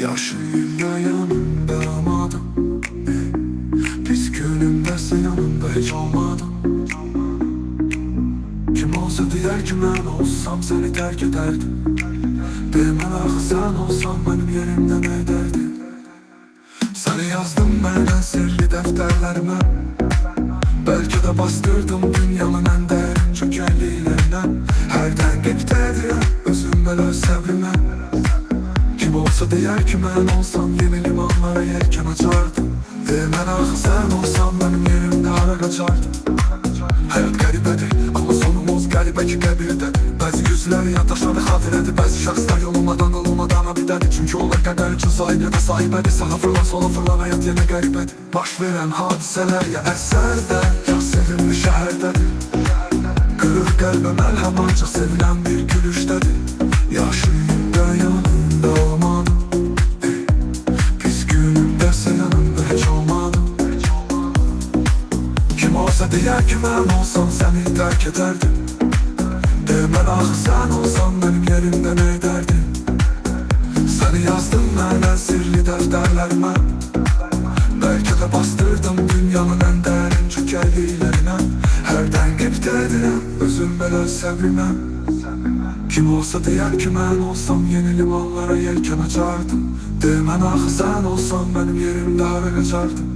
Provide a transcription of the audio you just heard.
Yaşlıyım yanında amadım. Biz günümde sen yanında hiç olmadım. Kim olsa diğer ki ben olsam seni terk ederdim. Demem ah sen olsan benim yerimde ne derdin? Seni yazdım ben en sirli defterlerime. Belki de bastırdım dünyamın en derin çökelliğinden. Her dengip dedi özüm böyle sevrime. Kim olsa diğer ki ben olsam yeni limanlara yelken açardım. Demen ah sen olsan benim yerimde ara kaçardım. Hayat garibedir ama sonumuz garibe ki kabirde. Bazı yüzler yataşları hatiredi, bazı şahslar yolunmadan olmadan abidedi. Çünkü onlar kader için sahibi ve sahibedi. Sağa fırlan sola fırlan hayat yine garibedi. Baş veren hadiseler ya eserde ya sevimli şehirde. Kırık kalbe merhem ancak sevilen bir gülüştedir. Yaşlıyım da yanında olmadım. Pis günümde sen yanında hiç olmadım. Kim olsa diğer ki ben olsam seni terk ederdim. Demen ah sen olsan benim yerimde ne derdin? Seni yazdım ben en sirli defterlerime. Belki de bastırdım dünyanın en derin çökelliğlerine. Her dengip dediğim özüm bela sevrime. Kim olsa diğer ki ben olsam yeni limanlara yelken açardım. Demen ah sen olsan benim yerimde ara kaçardım.